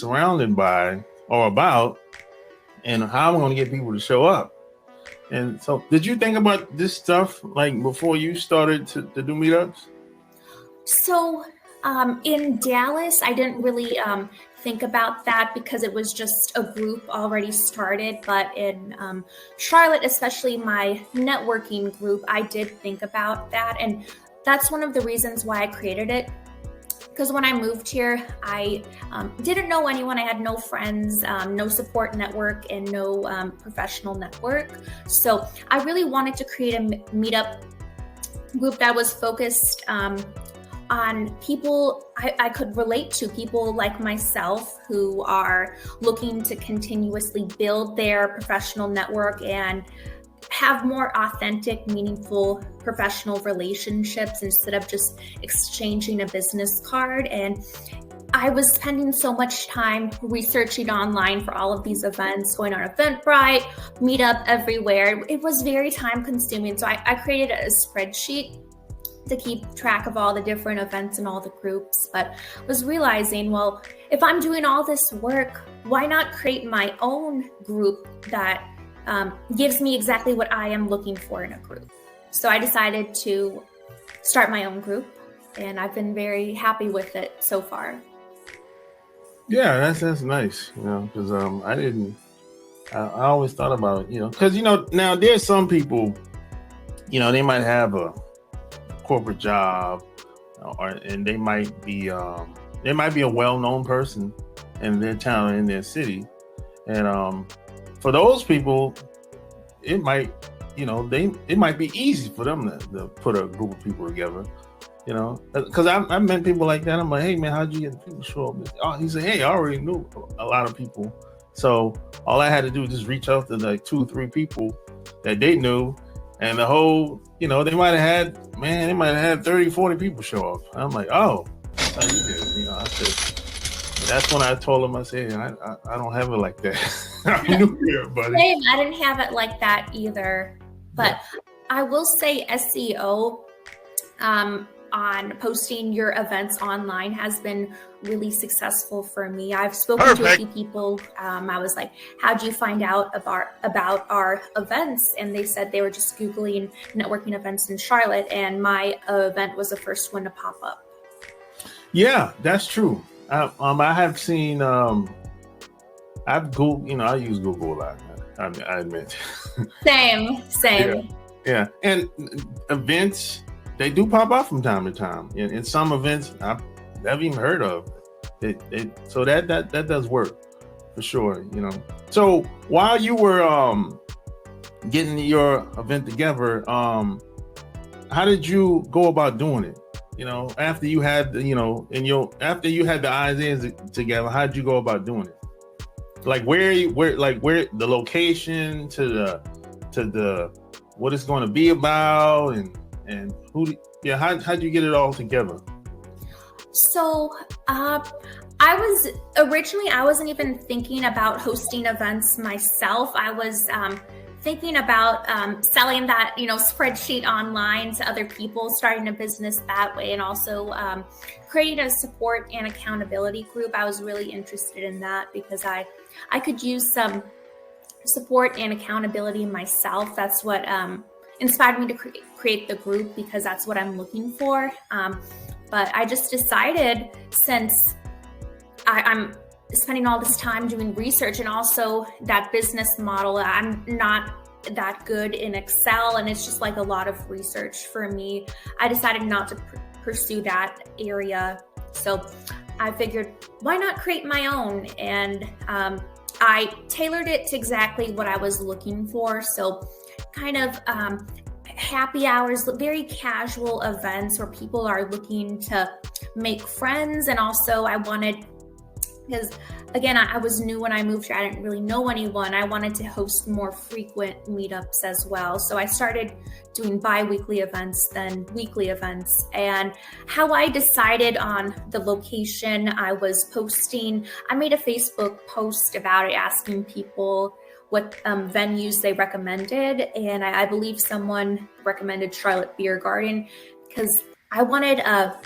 surrounded by or about, and how I'm going to get people to show up. And so, did you think about this stuff like before you started to do meetups? So in Dallas, I didn't really think about that because it was just a group already started. But in Charlotte, especially my networking group, I did think about that. And that's one of the reasons why I created it. Because when I moved here, I didn't know anyone. I had no friends, no support network, and no professional network. So I really wanted to create a meetup group that was focused on people I could relate to, people like myself who are looking to continuously build their professional network and have more authentic, meaningful professional relationships instead of just exchanging a business card. And I was spending so much time researching online for all of these events, going on Eventbrite, Meetup, everywhere. It was very time consuming. So I created a spreadsheet to keep track of all the different events and all the groups, but was realizing, well, if I'm doing all this work, why not create my own group that gives me exactly what I am looking for in a group? So I decided to start my own group, and I've been very happy with it so far. Yeah, that's nice, because I always thought about, because, now there's some people, they might have a corporate job, and they might be a well-known person in their town, in their city. And for those people, it might, it might be easy for them to put a group of people together, because I met people like that. I'm like, hey man, how'd you get people to show up? Oh, he said, hey, I already knew a lot of people. So all I had to do was just reach out to like 2 or 3 people that they knew. And the whole, they might have had 30, 40 people show up. I'm like, oh, that's how you did it. I said, that's when I told him, I said, I don't have it like that. I'm new here, buddy. Same, I didn't have it like that either. But yeah. I will say SEO on posting your events online has been really successful for me. I've spoken to a few people. I was like, how'd you find out about our events? And they said they were just Googling networking events in Charlotte, and my event was the first one to pop up. Yeah, that's true. I have seen, I've Googled, I use Google a lot, I admit. Same. Yeah. And events, they do pop up from time to time. In some events I've never even heard of. So that does work for sure, So while you were getting your event together, how did you go about doing it? After you had after you had the ideas together, how did you go about doing it? Like where the location to the what it's going to be about and who? Yeah, how'd you get it all together? So I wasn't even thinking about hosting events myself. I was thinking about selling that spreadsheet online to other people, starting a business that way, and also creating a support and accountability group. I was really interested in that because I could use some support and accountability myself. That's what inspired me to create the group, because that's what I'm looking for. But I just decided, since I'm spending all this time doing research and also that business model, I'm not that good in Excel, and it's just like a lot of research for me. I decided not to pursue that area. So I figured, why not create my own? And I tailored it to exactly what I was looking for. So kind of happy hours, very casual events where people are looking to make friends. And also I wanted, because again, I was new when I moved here. I didn't really know anyone. I wanted to host more frequent meetups as well. So I started doing bi-weekly events, then weekly events. And how I decided on the location, I made a Facebook post about it, asking people what venues they recommended. And I believe someone recommended Charlotte Beer Garden, because I wanted a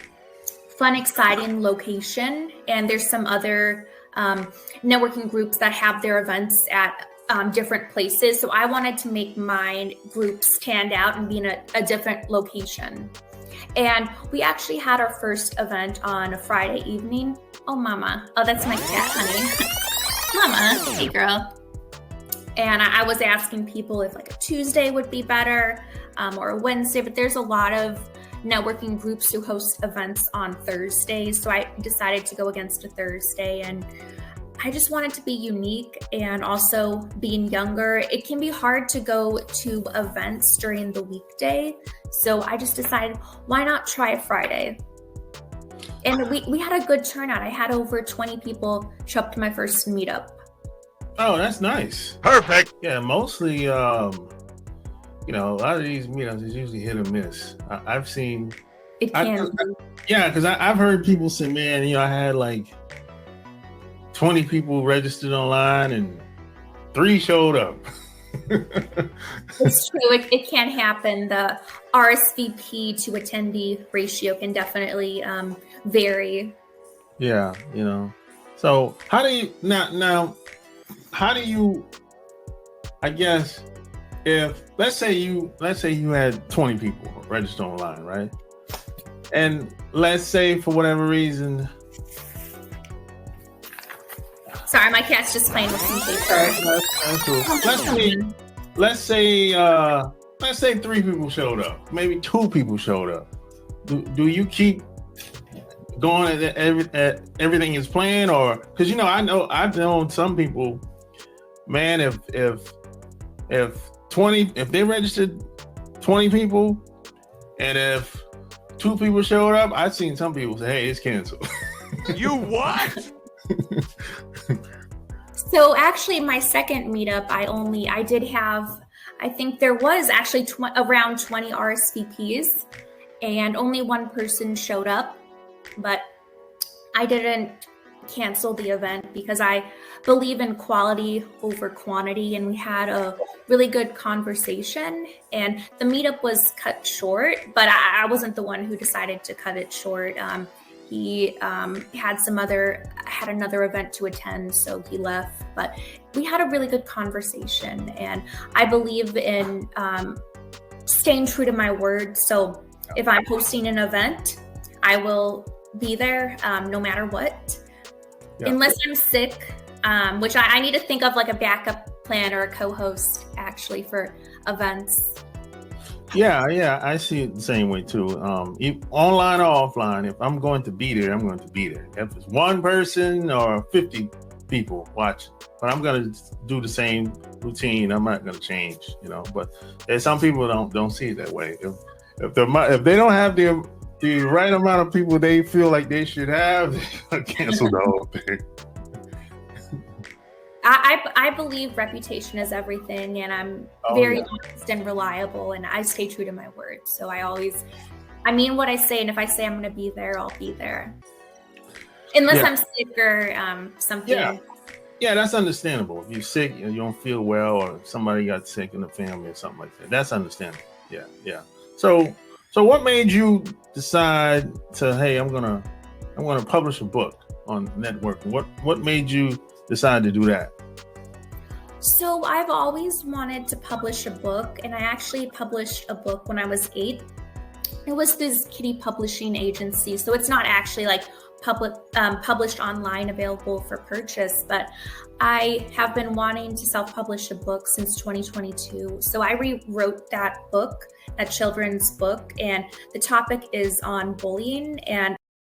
fun, exciting location. And there's some other networking groups that have their events at different places. So I wanted to make my group stand out and be in a different location. And we actually had our first event on a Friday evening. Oh, mama. Oh, that's my cat, honey. Mama. Hey, girl. And I was asking people if like a Tuesday would be better or a Wednesday, but there's a lot of networking groups who host events on Thursdays. So I decided to go against a Thursday, and I just wanted to be unique. And also being younger, it can be hard to go to events during the weekday. So I just decided, why not try a Friday? And we had a good turnout. I had over 20 people show up to my first meetup. Oh, that's nice. Perfect. Yeah, mostly, you know, a lot of these meetups is usually hit or miss. I've seen. It can. Yeah, because I've heard people say, man, you know, I had like 20 people registered online and 3 showed up. It's true. It can happen. The RSVP to attendee ratio can definitely vary. Yeah, you know. So how do you now? How do you? I guess if let's say you had 20 people registered online, right? And let's say for whatever reason. Sorry, my cat's just playing with some paper. That's cool. Let's say 3 people showed up. Maybe 2 people showed up. Do you keep going at everything is planned, or because you know I've known some people, man, if they registered 20 people and if 2 people showed up, I've seen some people say, hey, it's canceled. You what? So actually my second meetup, I think there was actually around 20 RSVPs and only 1 person showed up, but I didn't cancel the event because I believe in quality over quantity, and we had a really good conversation, and the meetup was cut short, but I wasn't the one who decided to cut it short. He had another event to attend, so he left. But we had a really good conversation, and I believe in staying true to my word. So if I'm hosting an event, I will be there no matter what, unless I'm sick, which I need to think of like a backup plan or a co-host actually for events. Yeah, I see it the same way too. Online or offline, if I'm going to be there, I'm going to be there. If it's 1 person or 50 people watching, but I'm going to do the same routine. I'm not going to change, you know. But there's some people don't see it that way. If they don't have the right amount of people they feel like they should have, they cancel the whole thing. I believe reputation is everything, and I'm very honest and reliable, and I stay true to my word. So I mean what I say, and if I say I'm going to be there, I'll be there. Unless I'm sick or something. Yeah, that's understandable. If you're sick and you don't feel well, or somebody got sick in the family or something like that, that's understandable. Yeah. So what made you decide to, hey, I'm gonna publish a book on networking? What made you decide to do that? So I've always wanted to publish a book, and I actually published a book when I was 8. It was this Kitty publishing agency, so it's not actually like published online, available for purchase, but I have been wanting to self-publish a book since 2022. So I rewrote that book, that children's book, and the topic is on bullying, and